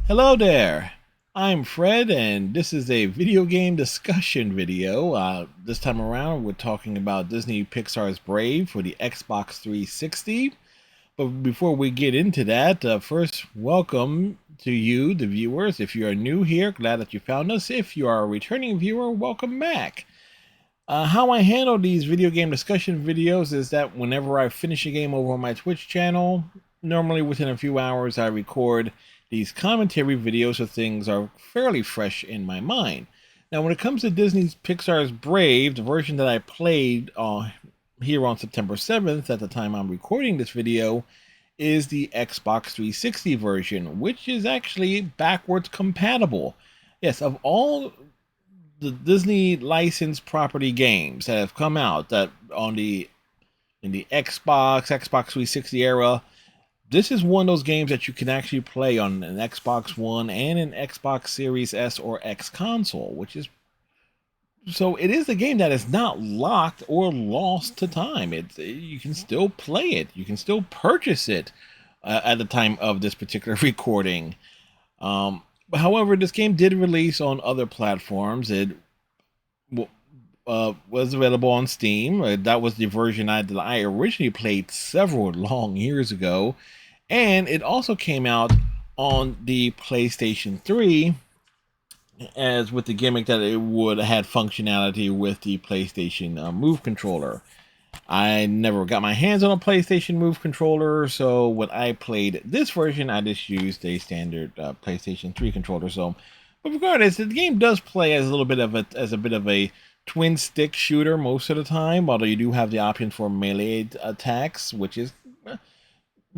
Hello there. I'm Fred, and this is a video game discussion video. This time around, we're talking about Disney Pixar's Brave for the Xbox 360. But before we get into that, first, welcome to you, the viewers. If you are new here, glad that you found us. If you are a returning viewer, welcome back. How I handle these video game discussion videos is that whenever I finish a game over on my Twitch channel, normally within a few hours, I record these commentary videos so things are fairly fresh in my mind. Now, when it comes to Disney's Pixar's Brave, the version that I played here on September 7th, at the time I'm recording this video, is the Xbox 360 version, which is actually backwards compatible. Yes, of all the Disney licensed property games that have come out that in the Xbox 360 era, this is one of those games that you can actually play on an Xbox One and an Xbox Series S or X console, which is so it is a game that is not locked or lost to time. You can still play it. You can still purchase it at the time of this particular recording. However, this game did release on other platforms. It was available on Steam. That was the version I originally played several long years ago. And it also came out on the PlayStation 3 as with the gimmick that it would have had functionality with the PlayStation Move controller. I never got my hands on a PlayStation Move controller, so when I played this version, I just used a standard PlayStation 3 controller. But regardless, the game does play as a bit of a twin stick shooter most of the time. Although you do have the option for melee attacks,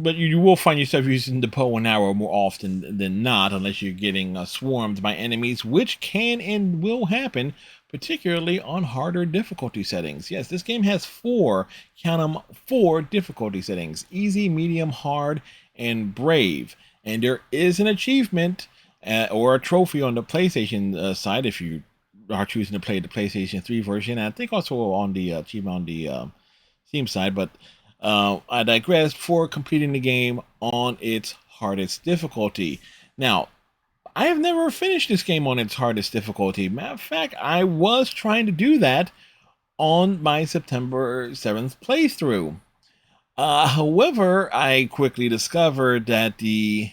but you will find yourself using the bow and arrow more often than not, unless you're getting swarmed by enemies, which can and will happen, particularly on harder difficulty settings. Yes, this game has count them, four difficulty settings: easy, medium, hard, and brave. And there is an achievement or a trophy on the PlayStation side if you are choosing to play the PlayStation 3 version. I think also on the achievement on the Steam side, but I digress, for completing the game on its hardest difficulty. Now, I have never finished this game on its hardest difficulty. Matter of fact, I was trying to do that on my September 7th playthrough. However, I quickly discovered that the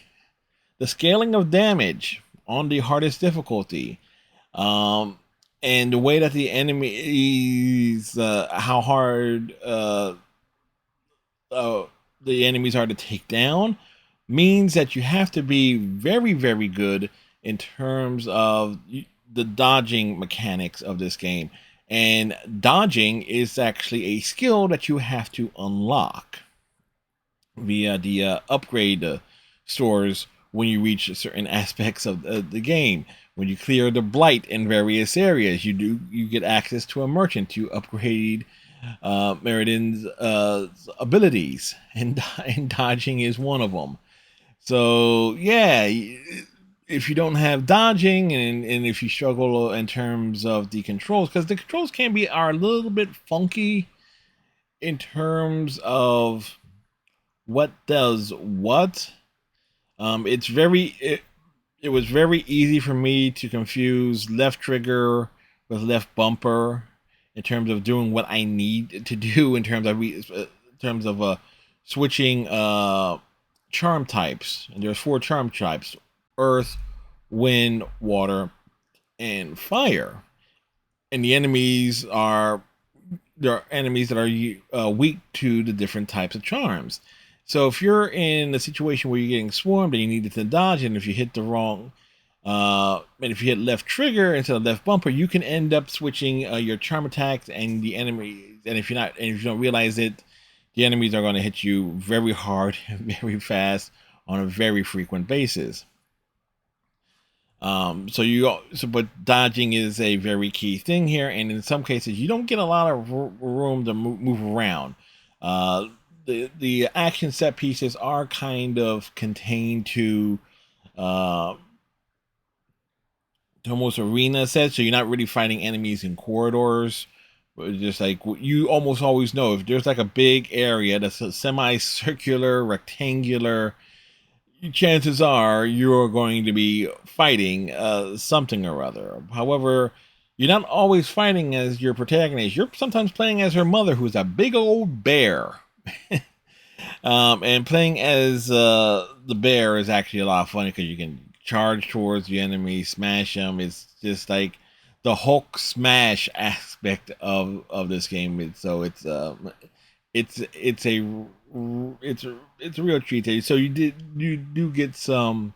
scaling of damage on the hardest difficulty, and the way that the enemies, how hard the enemies are to take down, means that you have to be very, very good in terms of the dodging mechanics of this game. And dodging is actually a skill that you have to unlock via the upgrade stores when you reach certain aspects of the game. When you clear the blight in various areas, you get access to a merchant to upgrade Meriden abilities, and dodging is one of them. So yeah, if you don't have dodging, and if you struggle in terms of the controls, because the controls are a little bit funky in terms of what does what. It was very easy for me to confuse left trigger with left bumper in terms of doing what I need to do in terms of switching charm types. And there's four charm types: earth, wind, water, and fire. And there are enemies that are weak to the different types of charms. So if you're in a situation where you're getting swarmed and you need to dodge, and if you hit the wrong, and if you hit left trigger instead of left bumper, you can end up switching your charm attacks and the enemy. And if you don't realize it, the enemies are going to hit you very hard, very fast, on a very frequent basis. But dodging is a very key thing here, and in some cases, you don't get a lot of room to move around. The action set pieces are kind of contained to almost arena sets, so you're not really fighting enemies in corridors. Just like you almost always know, if there's like a big area that's a semicircular, rectangular, chances are you're going to be fighting something or other. However, you're not always fighting as your protagonist. You're sometimes playing as her mother, who's a big old bear. And playing as the bear is actually a lot of fun because you can charge towards the enemy, smash them. It's just like the Hulk smash aspect of this game. It's a it's a real treat. So you do get some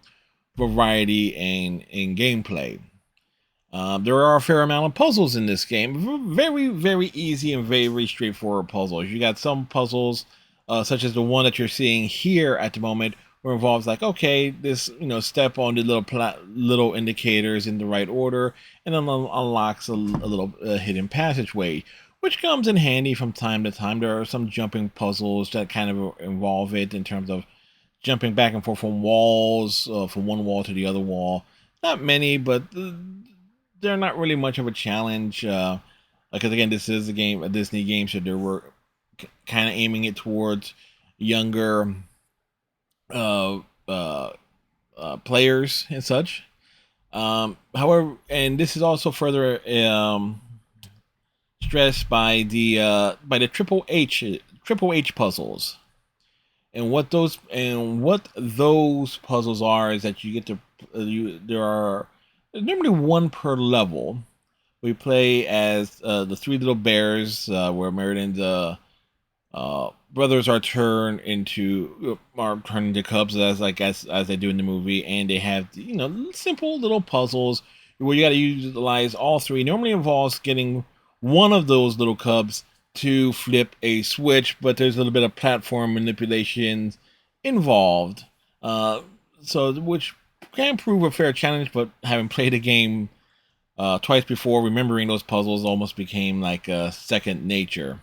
variety in gameplay. There are a fair amount of puzzles in this game. Very easy and very straightforward puzzles. You got some puzzles, such as the one that you're seeing here at the moment, where it involves like, okay, this step on the little indicators in the right order, and then unlocks a little hidden passageway, which comes in handy from time to time. There are some jumping puzzles that kind of involve it in terms of jumping back and forth from walls, from one wall to the other wall. Not many, but they're not really much of a challenge. Because again, this is a Disney game, so they were kind of aiming it towards younger uh, uh, players and such. However, and this is also further stressed by the Triple H puzzles. And what those puzzles are is that you get to there are normally one per level. We play as the three little bears, where Meriden brothers are turned into cubs as they do in the movie, and they have simple little puzzles where you got to utilize all three. Normally involves getting one of those little cubs to flip a switch, but there's a little bit of platform manipulations involved, uh, so which can prove a fair challenge. But having played the game twice before, remembering those puzzles almost became like second nature.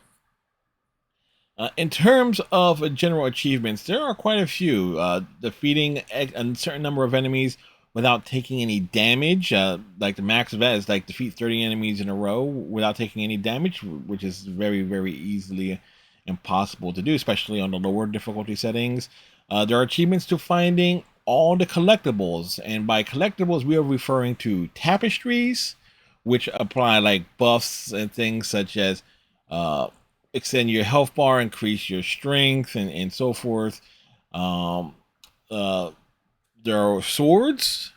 In terms of general achievements, there are quite a few. Defeating a certain number of enemies without taking any damage, like the max of that is like defeat 30 enemies in a row without taking any damage, which is very easily impossible to do, especially on the lower difficulty settings. There are achievements to finding all the collectibles, and by collectibles, we are referring to tapestries, which apply like buffs and things such as uh, extend your health bar, increase your strength, and so forth. Um, uh, there are swords,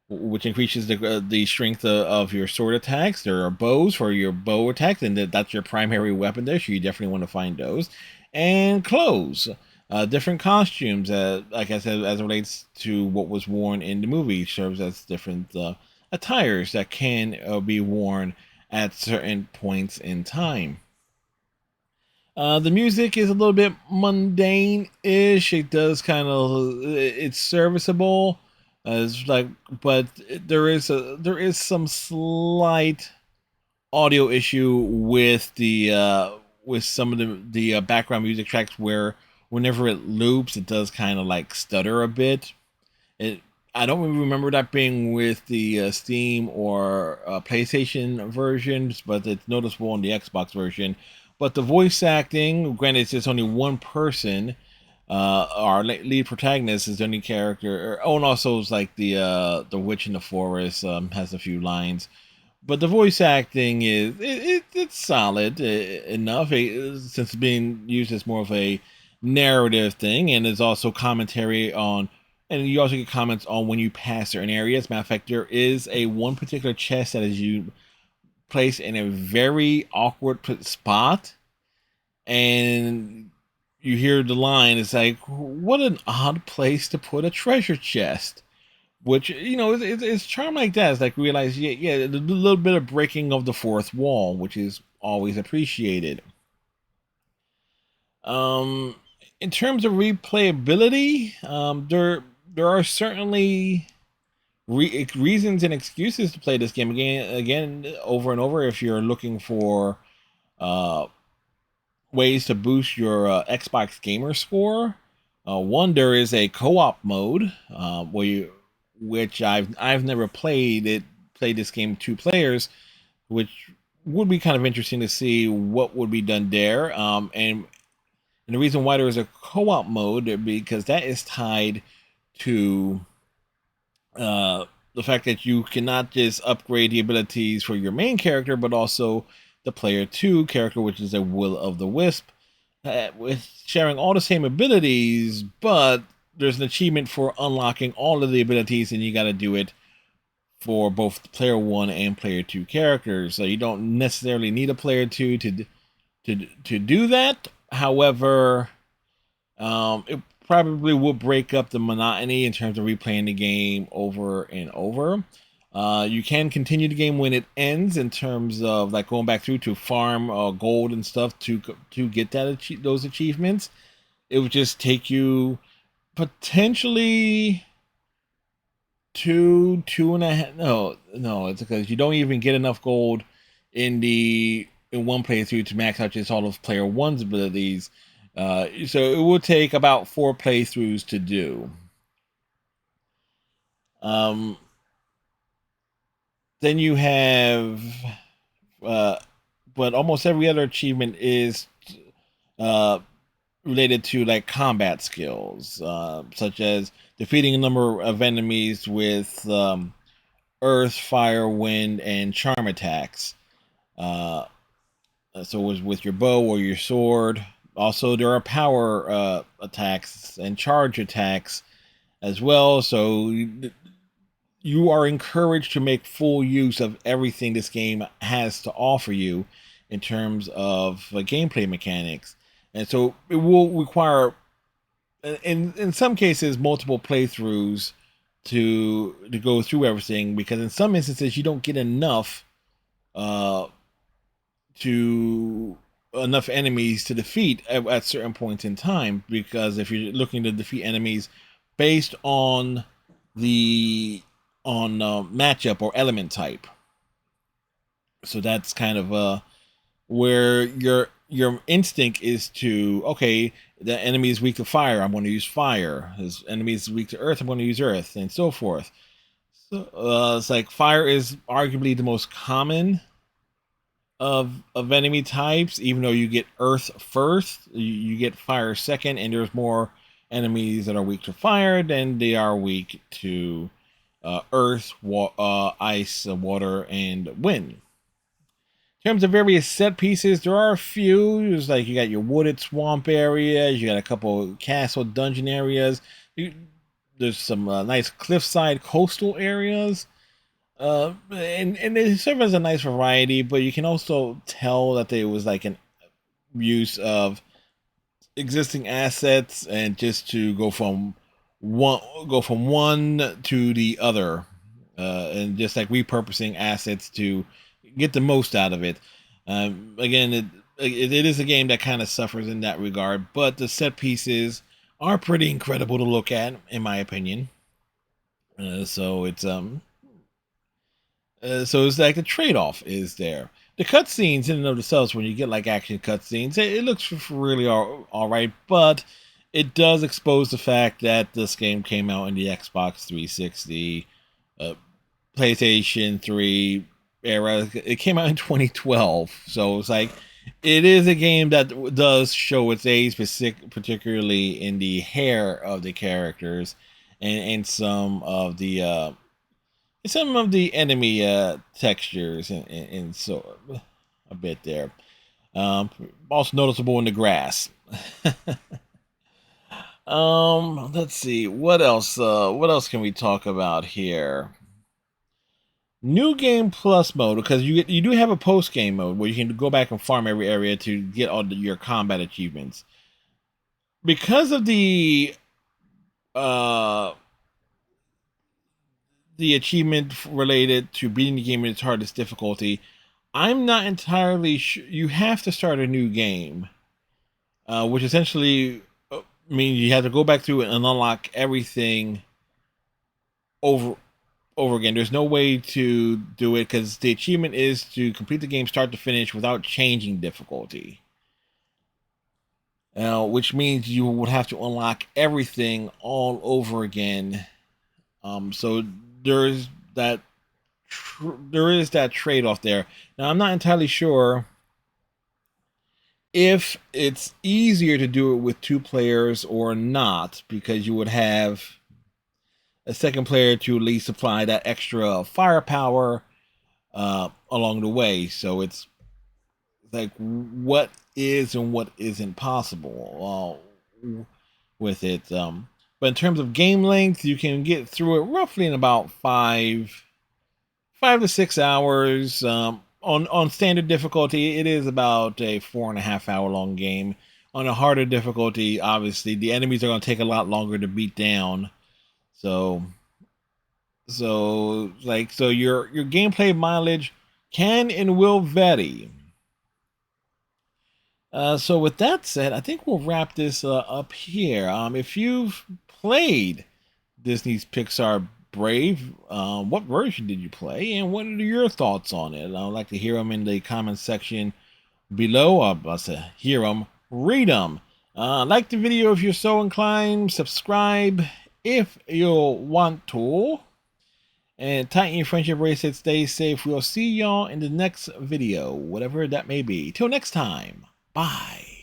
which increases the strength of your sword attacks. There are bows for your bow attacks, and that's your primary weapon there, so you definitely want to find those. And clothes, different costumes, like I said, as it relates to what was worn in the movie, serves as different attires that can be worn at certain points in time. The music is a little bit mundane-ish. It does kind of it's serviceable. It's like, but there is some slight audio issue with some of the background music tracks where whenever it loops, it does kind of like stutter a bit. It I don't really remember that being with the Steam or PlayStation versions, but it's noticeable on the Xbox version. But the voice acting, granted, it's just only one person. Our lead protagonist is the only character. Oh, and also it's like the witch in the forest has a few lines, but the voice acting it's solid enough, since it's being used as more of a narrative thing, and there's also commentary on, and you also get comments on when you pass certain areas. Matter of fact, there is a one particular chest that is you placed in a very awkward spot, and you hear the line. It's like, what an odd place to put a treasure chest. Which it's charm like that. It's like realize, a little bit of breaking of the fourth wall, which is always appreciated. Um, in terms of replayability, there are certainly reasons and excuses to play this game again over and over if you're looking for uh, ways to boost your Xbox gamer score. One, there is a co-op mode which I've never played this game 2 players, which would be kind of interesting to see what would be done there. And And the reason why there is a co-op mode because that is tied to the fact that you cannot just upgrade the abilities for your main character, but also the player 2 character, which is a Will of the Wisp, with sharing all the same abilities, but there's an achievement for unlocking all of the abilities, and you got to do it for both player 1 and player 2 characters. So you don't necessarily need a player 2 to do that. However, it probably will break up the monotony in terms of replaying the game over and over. You can continue the game when it ends in terms of like going back through to farm gold and stuff to get those achievements. It would just take you potentially two and a half. No, it's because you don't even get enough gold in one playthrough to max out just all of player one's abilities. So it will take about 4 playthroughs to do. Um, then you have, but almost every other achievement is uh, related to like combat skills, such as defeating a number of enemies with earth, fire, wind, and charm attacks. Uh, so with your bow or your sword. Also, there are power attacks and charge attacks as well. So you are encouraged to make full use of everything this game has to offer you in terms of gameplay mechanics. And so it will require, in some cases, multiple playthroughs to go through everything because in some instances you don't get uh, to enough enemies to defeat at certain points in time because if you're looking to defeat enemies based on the matchup or element type, so that's kind of where your instinct is to, okay, the enemy is weak to fire, I'm going to use fire. His enemy is weak to earth, I'm going to use earth, and so forth. So it's like fire is arguably the most common of enemy types, even though you get earth first, you get fire second, and there's more enemies that are weak to fire than they are weak to earth, ice, water, and wind. In terms of various set pieces, there are a few. There's like you got your wooded swamp areas, you got a couple castle dungeon areas. There's some nice cliffside coastal areas. And they serve as a nice variety, but you can also tell that there was like an use of existing assets and just to go from one to the other, and just like repurposing assets to get the most out of it. Again, it is a game that kind of suffers in that regard, but the set pieces are pretty incredible to look at, in my opinion. So it's like the trade-off is there. The cutscenes in and of themselves, when you get like action cutscenes, it looks really all right, but it does expose the fact that this game came out in the Xbox 360, uh, PlayStation 3 era. It came out in 2012, so it's like it is a game that does show its age, particularly in the hair of the characters and some of the enemy textures and so a bit there. Also noticeable in the grass. Let's see what else. What else can we talk about here? New game plus mode, because you do have a post game mode where you can go back and farm every area to get all your combat achievements. Because of uh the achievement related to beating the game in its hardest difficulty, I'm not entirely sure. You have to start a new game, which essentially means you have to go back through and unlock everything over again. There's no way to do it because the achievement is to complete the game start to finish without changing difficulty. Which means you would have to unlock everything all over again. So there's that there is that trade off there. Now I'm not entirely sure if it's easier to do it with two players or not, because you would have a second player to at least supply that extra firepower along the way. So it's like what is and what isn't possible with it. But in terms of game length, you can get through it roughly in about 5 to 6 hours. On standard difficulty, it is about a 4.5 hour long game. On a harder difficulty, obviously, the enemies are going to take a lot longer to beat down. So, so your gameplay mileage can and will vary. So with that said, I think we'll wrap this up here. If you've played Disney's Pixar Brave, what version did you play, and what are your thoughts on it? I'd like to hear them in the comment section below. I say hear them, read them. Like the video if you're so inclined. Subscribe if you want to. And tighten your friendship bracelet. Stay safe. We'll see y'all in the next video, whatever that may be. Till next time. Bye.